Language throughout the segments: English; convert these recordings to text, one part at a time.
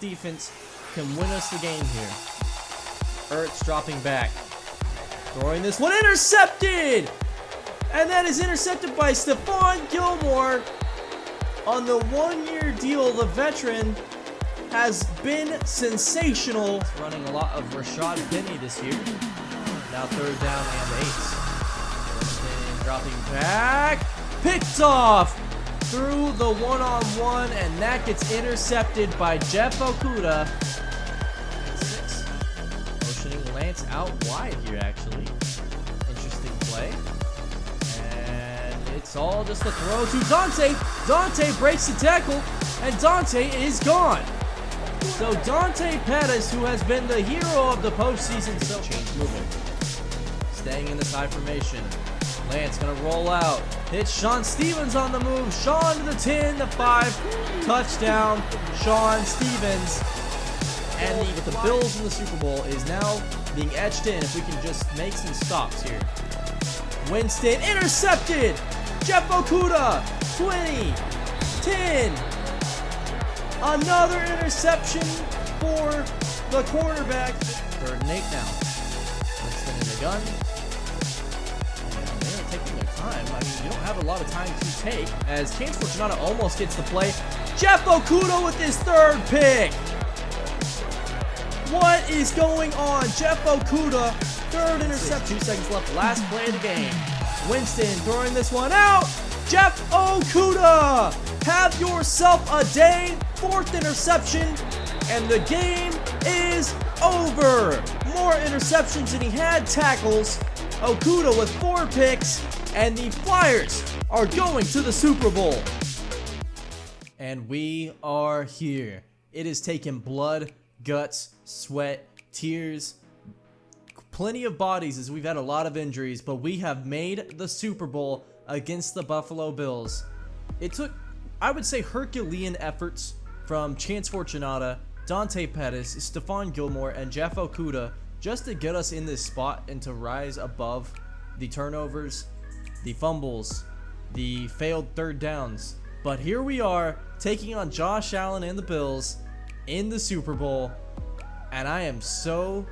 defense can win us the game here. Ertz dropping back. Throwing this one, intercepted! And that is intercepted by Stephon Gilmore. On the one-year deal, the veteran has been sensational. He's running a lot of Rashad Penny this year. Now 3rd down and 8. Dropping back. Picked off through the one-on-one, and that gets intercepted by Jeff Okudah. 6. Motioning Lance out wide here, actually. Interesting play. And it's all just a throw to Dante. Dante breaks the tackle, and Dante is gone. So Dante Pettis, who has been the hero of the postseason, so change movement. Staying in this high formation. Lance gonna roll out. Hits Sean Stevens on the move. Sean to the 10, the 5. Touchdown, Sean Stevens. And with the Bills in the Super Bowl is now being etched in if we can just make some stops here. Winston intercepted. Jeff Okudah, 20, 10. Another interception for the quarterback. 3rd and 8 now. Winston in the gun. And they're taking their time. I mean, you don't have a lot of time to take as Chance Fortunato almost gets the play. Jeff Okudah with his 3rd pick. What is going on? Jeff Okudah, 3rd interception. 2 seconds left. Last play of the game. Winston throwing this one out. Jeff Okudah, have yourself a day. 4th interception, and the game is over. More interceptions than he had tackles. Okudah with 4 picks, and the Flyers are going to the Super Bowl. And we are here. It has taken blood, guts, sweat, tears, plenty of bodies as we've had a lot of injuries, but we have made the Super Bowl against the Buffalo Bills. It took, I would say, Herculean efforts from Chance Fortunato, Dante Pettis, Stephon Gilmore, and Jeff Okudah just to get us in this spot and to rise above the turnovers, the fumbles, the failed 3rd downs. But here we are taking on Josh Allen and the Bills in the Super Bowl, and I am so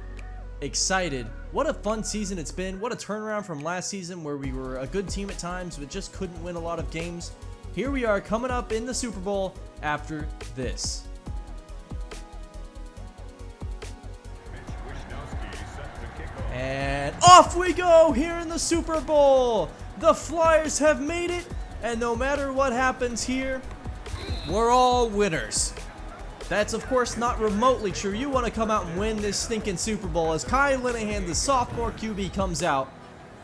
excited. What a fun season it's been. What a turnaround from last season where we were a good team at times but just couldn't win a lot of games. Here we are coming up in the Super Bowl after this. And off we go here in the Super Bowl. The Flyers have made it, and no matter what happens here, we're all winners. That's of course not remotely true. You want to come out and win this stinking Super Bowl as Kyle Linehan, the sophomore QB, comes out.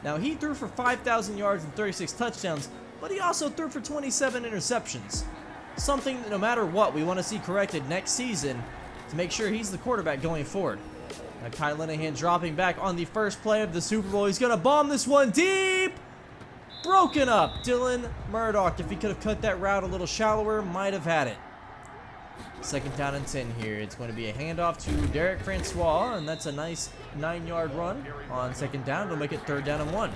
Now he threw for 5,000 yards and 36 touchdowns, but he also threw for 27 interceptions. Something that no matter what we want to see corrected next season to make sure he's the quarterback going forward. Now Kyle Linehan dropping back on the first play of the Super Bowl. He's going to bomb this one deep. Broken up. Dylan Murdoch, if he could have cut that route a little shallower, might have had it. 2nd down and 10 here. It's going to be a handoff to Derek Francois, and that's a nice 9-yard run on 2nd down. It'll make it 3rd down and 1.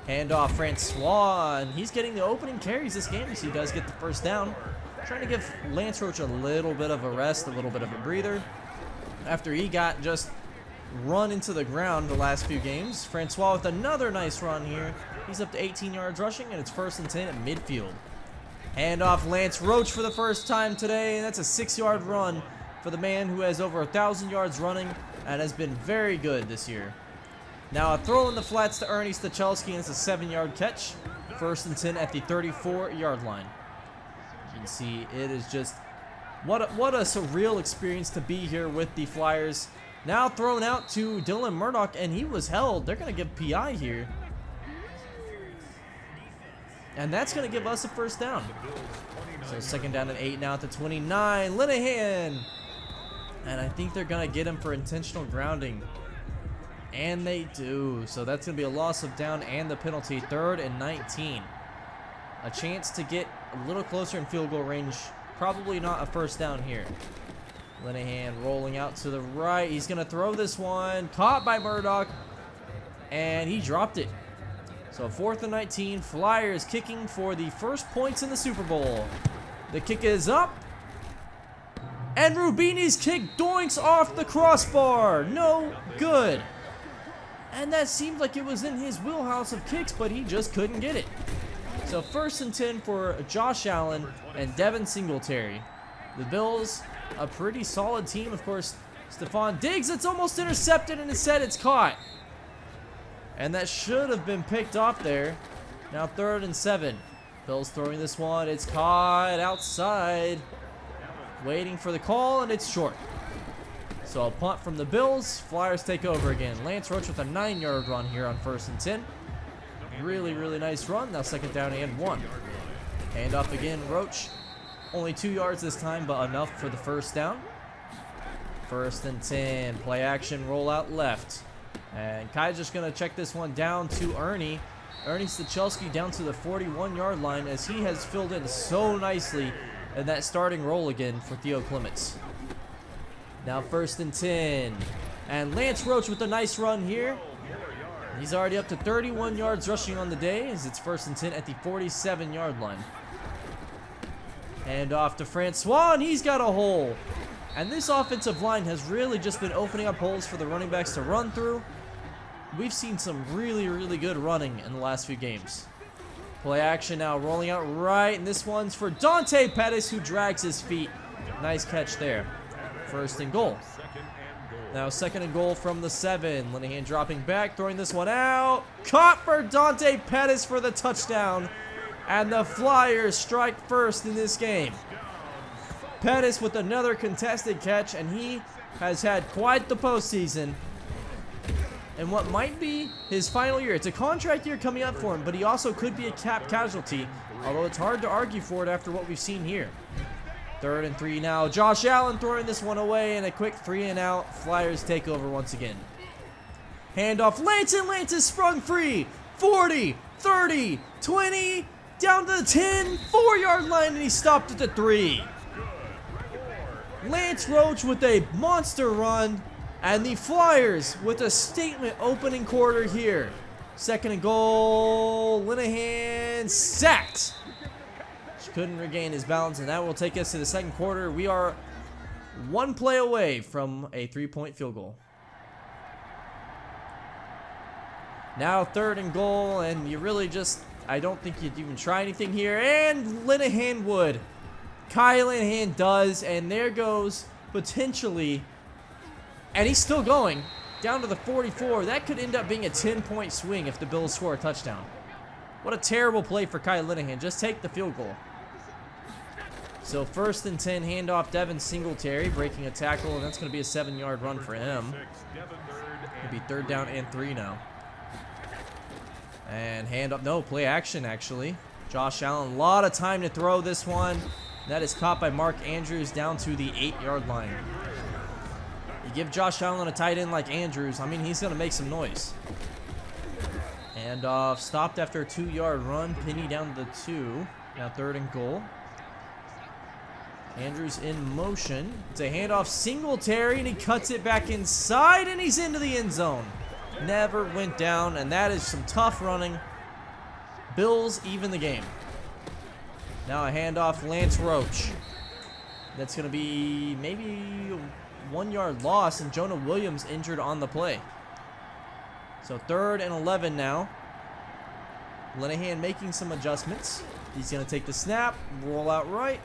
Handoff Francois, and he's getting the opening carries this game, so he does get the 1st down. Trying to give Lance Roach a little bit of a rest, a little bit of a breather. After he got just run into the ground the last few games. Francois with another nice run here. He's up to 18 yards rushing, and it's 1st and 10 at midfield. Handoff Lance Roach for the first time today, and that's a 6-yard run for the man who has over 1,000 yards running and has been very good this year. Now a throw in the flats to Ernie Stachelski, and it's a 7-yard catch. 1st and 10 at the 34-yard line. You can see it is just what a surreal experience to be here with the Flyers. Now thrown out to Dylan Murdoch, and he was held. They're going to give PI here. And that's going to give us a 1st down. So 2nd down and 8 now at the 29. Linehan. And I think they're going to get him for intentional grounding. And they do. So that's going to be a loss of down and the penalty. 3rd and 19. A chance to get a little closer in field goal range. Probably not a 1st down here. Linehan rolling out to the right. He's going to throw this one. Caught by Murdoch. And he dropped it. So 4th and 19. Flyers kicking for the first points in the Super Bowl. The kick is up. And Rubini's kick doinks off the crossbar. No good. And that seemed like it was in his wheelhouse of kicks, but he just couldn't get it. So 1st and 10 for Josh Allen and Devin Singletary. The Bills, a pretty solid team. Of course, Stephon Diggs, it's almost intercepted, and instead it's caught. And that should have been picked off there. Now 3rd and 7. Bills throwing this one. It's caught outside. Waiting for the call, and it's short. So a punt from the Bills. Flyers take over again. Lance Roach with a 9-yard run here on 1st and 10. Really, really nice run. Now 2nd down and 1. Handoff again, Roach. Only 2 yards this time, but enough for the 1st down. 1st and 10. Play action, roll out left. And Kai's just going to check this one down to Ernie. Ernie Stachelski down to the 41-yard line as he has filled in so nicely in that starting role again for Theo Clements. Now 1st and 10. And Lance Roach with a nice run here. He's already up to 31 yards rushing on the day as it's 1st and 10 at the 47-yard line. And off to Francois, and he's got a hole. And this offensive line has really just been opening up holes for the running backs to run through. We've seen some really, really good running in the last few games. Play action now, rolling out right, and this one's for Dante Pettis, who drags his feet. Nice catch there. 1st and goal. Now 2nd and goal from the 7. Linehan dropping back, throwing this one out. Caught for Dante Pettis for the touchdown. And the Flyers strike first in this game. Pettis with another contested catch, and he has had quite the postseason. And what might be his final year. It's a contract year coming up for him, but he also could be a cap casualty, although it's hard to argue for it after what we've seen here. 3rd and 3 now. Josh Allen throwing this one away, and a quick 3 and out. Flyers take over once again. Handoff. Lance, and Lance is sprung free. 40, 30, 20, down to the 10, 4-yard line, and he stopped at the 3. Lance Roach with a monster run, and the Flyers with a statement opening quarter here. 2nd and goal. Linehan sacked. Couldn't regain his balance, and that will take us to the 2nd quarter. We are 1 play away from a 3-point field goal. Now 3rd and goal, and you really just, I don't think you'd even try anything here. And Linehan would. Kai Linehan does, and there goes potentially, and he's still going, down to the 44. That could end up being a 10-point swing if the Bills score a touchdown. What a terrible play for Kai Linehan. Just take the field goal. So 1st and 10, handoff Devin Singletary, breaking a tackle, and that's going to be a 7-yard run for him. It'll be 3rd down and 3 now. And handoff, no, play action actually. Josh Allen, a lot of time to throw this one. That is caught by Mark Andrews down to the 8-yard line. You give Josh Allen a tight end like Andrews, I mean, he's going to make some noise. Handoff, stopped after a 2-yard run, Penny down to the 2. Now 3rd and goal. Andrews in motion. It's a handoff, Singletary, and he cuts it back inside, and he's into the end zone. Never went down, and that is some tough running. Bills even the game. Now a handoff, Lance Roach. That's going to be maybe a 1-yard loss, and Jonah Williams injured on the play. So 3rd and 11 now. Linehan making some adjustments. He's going to take the snap, roll out right.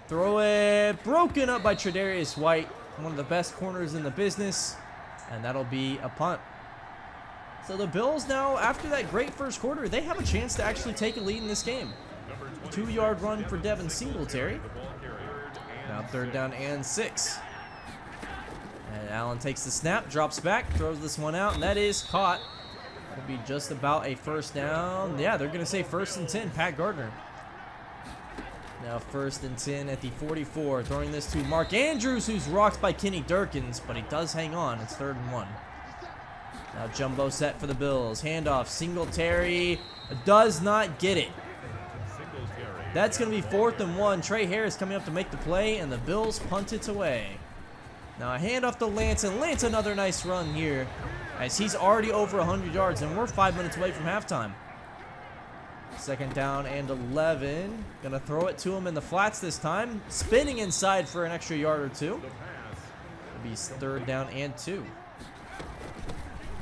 Throw it, broken up by Tre'Davious White, one of the best corners in the business, and that'll be a punt. So the Bills now, after that great first quarter, they have a chance to actually take a lead in this game. 2-yard run for Devin Singletary. Now 3rd down and 6. And Allen takes the snap, drops back, throws this one out, and that is caught. It'll be just about a 1st down. Yeah, they're going to say 1st and 10, Pat Gardner. Now 1st and 10 at the 44. Throwing this to Mark Andrews, who's rocked by Kenny Durkins, but he does hang on. It's 3rd and 1. Now jumbo set for the Bills. Handoff, Singletary does not get it. That's going to be 4th and 1. Trey Harris coming up to make the play, and the Bills punt it away. Now a handoff to Lance, and Lance another nice run here, as he's already over 100 yards, and we're 5 minutes away from halftime. Second down and 11. Gonna throw it to him in the flats this time. Spinning inside for an extra yard or two. It'll be third down and 2.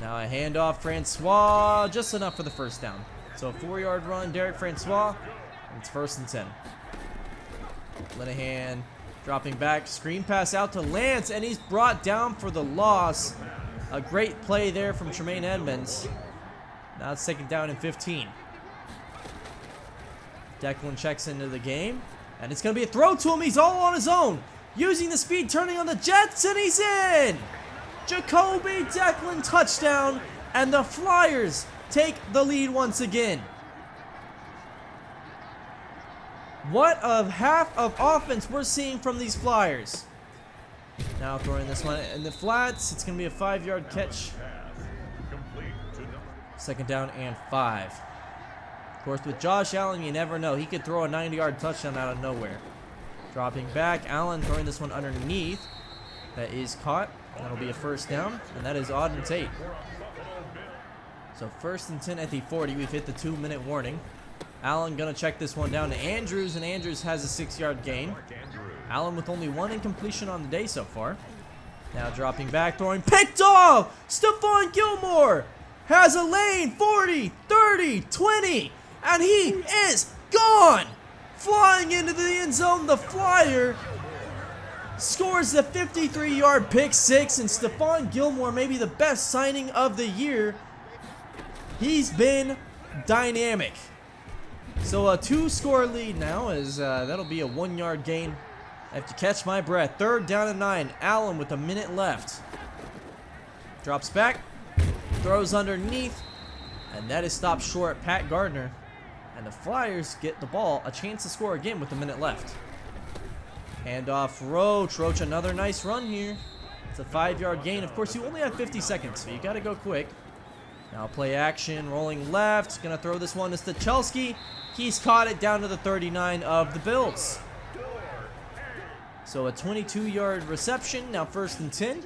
Now a handoff, Francois, just enough for the first down. So a 4-yard run, Derek Francois, and it's first and 10. Linehan dropping back, screen pass out to Lance, and he's brought down for the loss. A great play there from Tremaine Edmonds. Now it's second down and 15. Declan checks into the game, and it's going to be a throw to him. He's all on his own, using the speed, turning on the Jets, and he's in! Jacoby Declan touchdown, and the Flyers take the lead once again. What a half of offense we're seeing from these Flyers. Now throwing this one in the flats. It's going to be a 5-yard catch. Second down and 5. Of course, with Josh Allen, you never know. He could throw a 90-yard touchdown out of nowhere. Dropping back, Allen throwing this one underneath. That is caught. That'll be a first down, and that is Auden Tate. So first and 10 at the 40. We've hit the 2-minute warning. Allen gonna check this one down to Andrews, and Andrews has a 6-yard gain. Allen with only 1 incompletion on the day so far. Now dropping back, throwing, picked off! Stephon Gilmore has a lane, 40, 30, 20, and he is gone! Flying into the end zone, the Flyer scores the 53-yard pick 6, and Stephon Gilmore, maybe the best signing of the year. He's been dynamic. So a 2-score lead now, as that'll be a 1-yard gain. I have to catch my breath. Third down and 9. Allen with a minute left. Drops back, throws underneath, and that is stopped short. Pat Gardner, and the Flyers get the ball, a chance to score again with a minute left. Hand off Roach. Roach, another nice run here. It's a 5-yard gain. Of course, you only have 50 seconds, so you got to go quick. Now play action, rolling left. Gonna throw this one to Stachelski. He's caught it down to the 39 of the Bills. So a 22-yard reception. Now first and 10.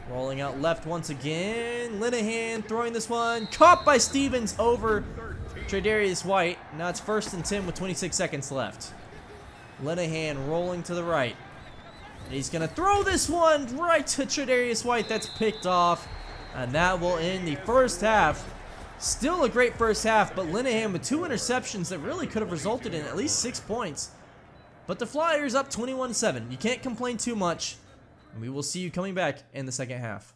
Rolling out left once again. Linehan throwing this one. Caught by Stevens over Tre'Davious White. Now it's first and 10 with 26 seconds left. Linehan rolling to the right. And he's going to throw this one right to Tre'Davious White. That's picked off. And that will end the first half. Still a great first half, but Linehan with 2 interceptions that really could have resulted in at least 6 points. But the Flyers up 21-7. You can't complain too much. We will see you coming back in the second half.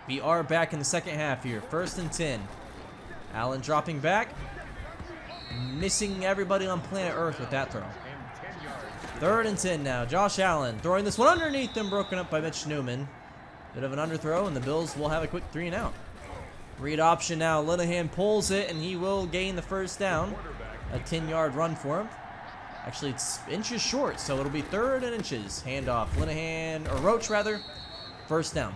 We are back in the second half here. First and 10. Allen dropping back. Missing everybody on planet Earth with that throw. Third and 10 now. Josh Allen throwing this one underneath and broken up by Mitch Newman. Bit of an underthrow, and the Bills will have a quick 3 and out. Read option now. Linehan pulls it, and he will gain the first down. A 10-yard run for him. Actually, it's inches short, so it'll be 3rd and inches. Handoff. Linehan, or Roach rather. First down.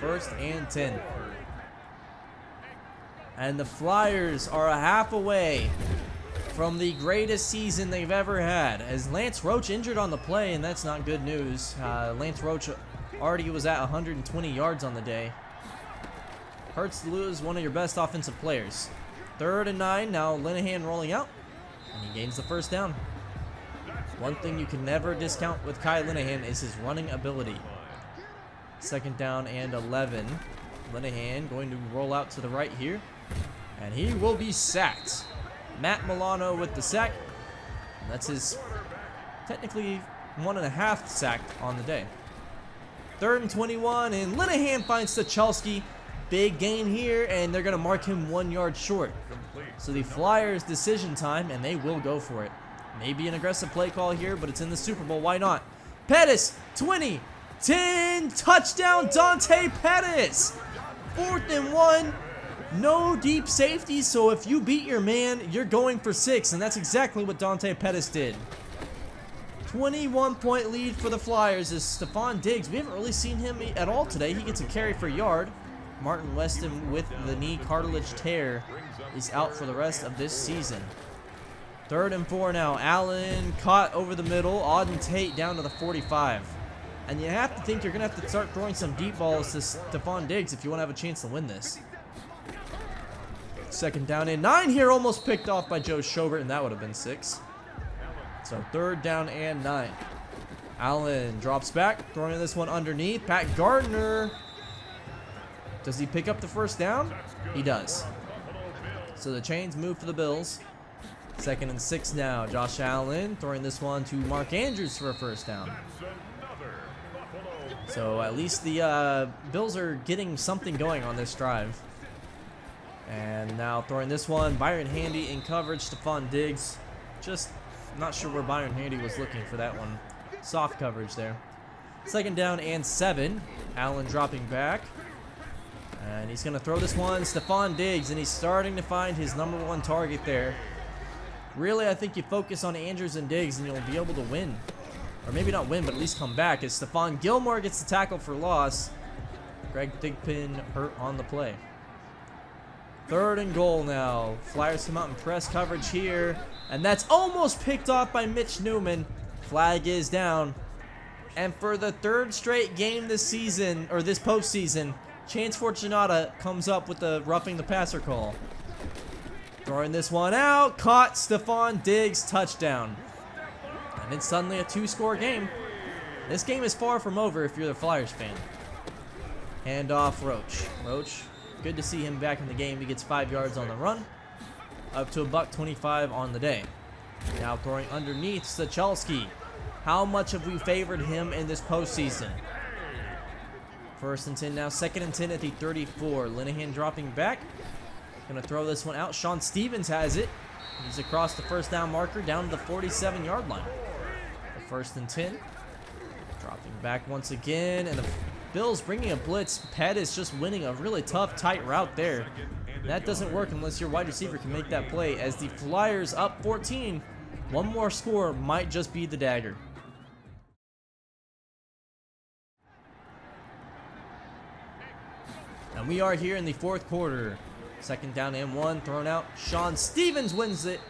First and 10. And the Flyers are a half away from the greatest season they've ever had, as Lance Roach injured on the play, and that's not good news. Lance Roach already was at 120 yards on the day. Hurts to lose one of your best offensive players. 3rd and 9. Now Linehan rolling out, and he gains the first down. One thing you can never discount with Kai Linehan is his running ability. 2nd down and 11. Linehan going to roll out to the right here, and he will be sacked. Matt Milano with the sack. And that's his technically 1.5 sacked on the day. 3rd and 21, and Linehan finds Stachelski. Big gain here, and they're going to mark him 1 yard short. So the Flyers decision time, and they will go for it. Maybe an aggressive play call here, but it's in the Super Bowl. Why not? Pettis, 20, 10, touchdown Dante Pettis. 4th and 1. No deep safety, so if you beat your man, you're going for 6, and that's exactly what Dante Pettis did. 21-point lead for the Flyers is Stephon Diggs. We haven't really seen him at all today. He gets a carry for a yard. Martin Weston with the knee cartilage tear is out for the rest of this season. 3rd and 4 now. Allen caught over the middle. Auden Tate down to the 45. And you have to think you're going to have to start throwing some deep balls to Stephon Diggs if you want to have a chance to win this. Second down and 9 here, almost picked off by Joe Schobert, and that would have been 6. So third down and 9. Allen drops back, throwing this one underneath. Pat Gardner. Does he pick up the first down? He does. So the chains move for the Bills. Second and 6 now. Josh Allen throwing this one to Mark Andrews for a first down. So at least the Bills are getting something going on this drive. And now throwing this one, Byron Handy in coverage, Stephon Diggs. Just not sure where Byron Handy was looking for that one. Soft coverage there. Second down and 7. Allen dropping back. And he's going to throw this one, Stephon Diggs, and he's starting to find his #1 target there. Really, I think you focus on Andrews and Diggs and you'll be able to win. Or maybe not win, but at least come back as Stephon Gilmore gets the tackle for loss. Greg Thigpen hurt on the play. Third and goal now. Flyers come out in press coverage here. And that's almost picked off by Mitch Newman. Flag is down. And for the third straight game this season, or this postseason, Chance Fortunata comes up with the roughing the passer call. Throwing this one out. Caught. Stephon Diggs, touchdown. And it's suddenly a 2-score game. This game is far from over if you're the Flyers fan. Hand off Roach. Roach, good to see him back in the game. He gets 5 yards on the run. Up to $125 on the day. Now throwing underneath Sachelski. How much have we favored him in this postseason? First and 10 now. Second and 10 at the 34. Linehan dropping back. Gonna throw this one out. Sean Stevens has it. He's across the first down marker down to the 47-yard line. First and 10. Dropping back once again. And the Bills bringing a blitz. Pettis just winning a really tough, tight route there. That doesn't work unless your wide receiver can make that play. As the Flyers up 14. One more score might just be the dagger. And we are here in the fourth quarter. Second down and 1. Thrown out. Sean Stevens wins it.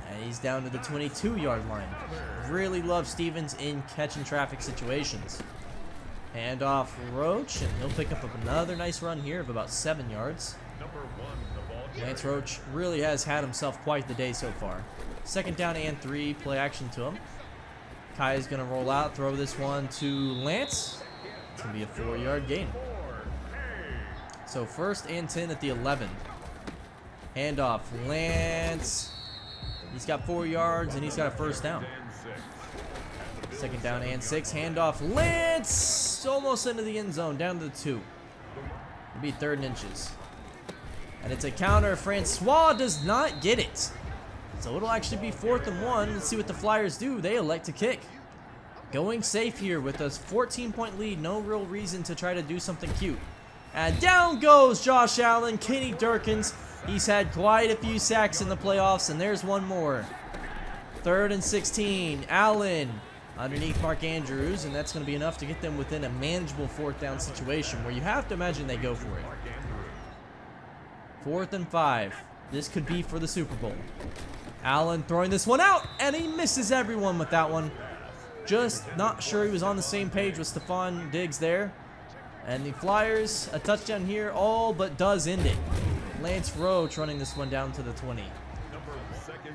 And he's down to the 22-yard line. Really love Stevens in catching traffic situations. Hand off Roach, and he'll pick up another nice run here of about 7 yards. Lance Roach really has had himself quite the day so far. Second down and 3, play action to him. Kai is going to roll out, throw this one to Lance. It's going to be a 4-yard gain. So first and 10 at the 11. Hand off Lance. He's got 4 yards and he's got a first down. Second down and 6. Handoff Lance. Almost into the end zone. Down to the 2. It'll be 3rd and inches. And it's a counter. Francois does not get it. So it'll actually be 4th and 1. Let's see what the Flyers do. They elect to kick. Going safe here with a 14-point lead. No real reason to try to do something cute. And down goes Josh Allen. Kenny Durkins. He's had quite a few sacks in the playoffs, and there's one more. 3rd and 16. Allen underneath Mark Andrews, and that's going to be enough to get them within a manageable 4th down situation where you have to imagine they go for it. 4th and 5. This could be for the Super Bowl. Allen throwing this one out, and he misses everyone with that one. Just not sure he was on the same page with Stephon Diggs there. And the Flyers, a touchdown here, all but does end it. Lance Roach running this one down to the 20.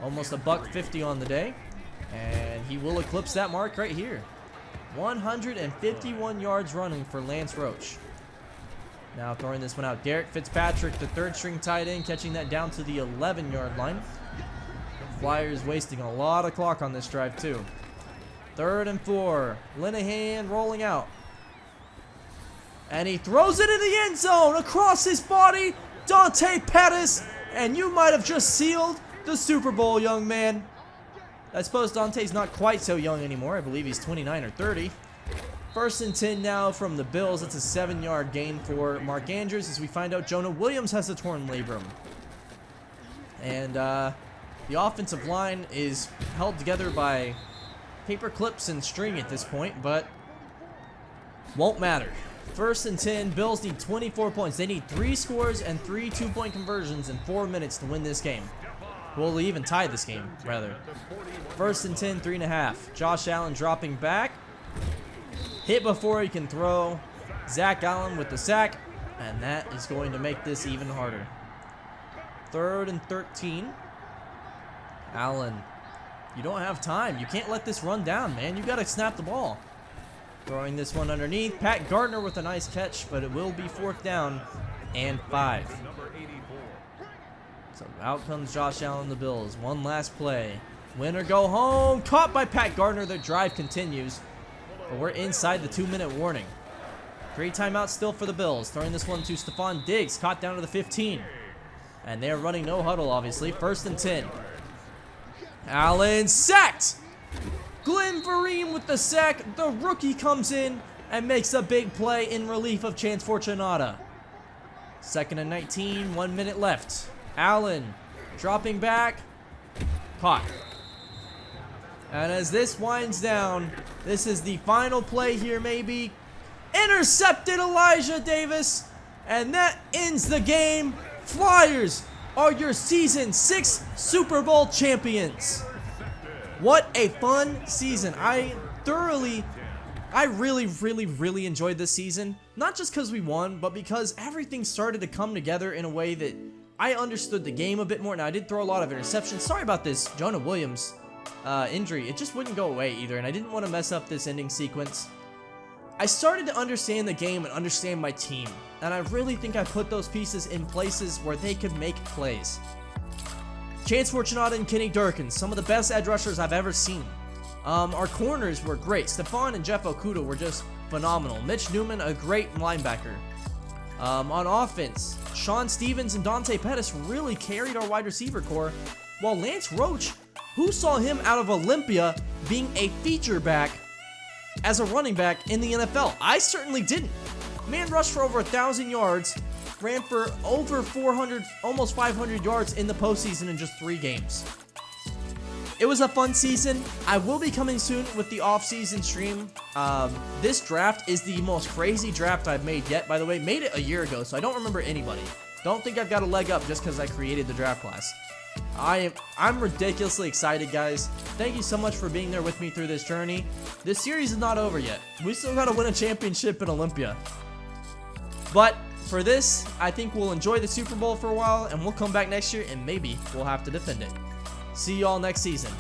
Almost $150 on the day. And he will eclipse that mark right here. 151 yards running for Lance Roach. Now throwing this one out. Derek Fitzpatrick, the 3rd string tight end, catching that down to the 11-yard line. Flyers wasting a lot of clock on this drive too. 3rd and 4. Linehan rolling out. And he throws it in the end zone across his body. Dante Pettis. And you might have just sealed the Super Bowl, young man. I suppose Dante's not quite so young anymore. I believe he's 29 or 30. 1st and 10 now from the Bills. It's a 7-yard gain for Mark Andrews as we find out Jonah Williams has a torn labrum. And the offensive line is held together by paper clips and string at this point, but won't matter. 1st and 10, Bills need 24 points. They need 3 scores and 3 2-point conversions in 4 minutes to win this game. We'll even tie this game, rather. 1st and 10, 3.5. Josh Allen dropping back. Hit before he can throw. Zach Allen with the sack. And that is going to make this even harder. 3rd and 13. Allen, you don't have time. You can't let this run down, man. You got to snap the ball. Throwing this one underneath. Pat Gardner with a nice catch, but it will be 4th down and 5. So out comes Josh Allen, the Bills. One last play. Win or go home. Caught by Pat Gardner. Their drive continues. But we're inside the 2-minute warning. 3 timeouts still for the Bills. Throwing this one to Stephon Diggs. Caught down to the 15. And they're running no huddle, obviously. 1st and 10. Allen sacked. Glenn Vereen with the sack. The rookie comes in and makes a big play in relief of Chance Fortunata. 2nd and 19. 1 minute left. Allen dropping back. Caught. And as this winds down, this is the final play here, maybe. Intercepted Elijah Davis. And that ends the game. Flyers are your season 6 Super Bowl champions. What a fun season. I really enjoyed this season. Not just because we won, but because everything started to come together in a way that I understood the game a bit more. Now, I did throw a lot of interceptions. Sorry about this Jonah Williams injury. It just wouldn't go away either, and I didn't want to mess up this ending sequence. I started to understand the game and understand my team, and I really think I put those pieces in places where they could make plays. Chance Fortunata and Kenny Durkin, some of the best edge rushers I've ever seen. Our corners were great. Stephon and Jeff Okudah were just phenomenal. Mitch Newman, a great linebacker. On offense, Sean Stevens and Dante Pettis really carried our wide receiver core, while Lance Roach, who saw him out of Olympia being a feature back as a running back in the NFL? I certainly didn't. Man rushed for over 1,000 yards, ran for over 400, almost 500 yards in the postseason in just 3 games. It was a fun season. I will be coming soon with the off-season stream. This draft is the most crazy draft I've made yet. By the way, made it a year ago, so I don't remember anybody. Don't think I've got a leg up just because I created the draft class. I'm ridiculously excited, guys. Thank you so much for being there with me through this journey. This series is not over yet. We still got to win a championship in Olympia. But for this, I think we'll enjoy the Super Bowl for a while, and we'll come back next year, and maybe we'll have to defend it. See you all next season.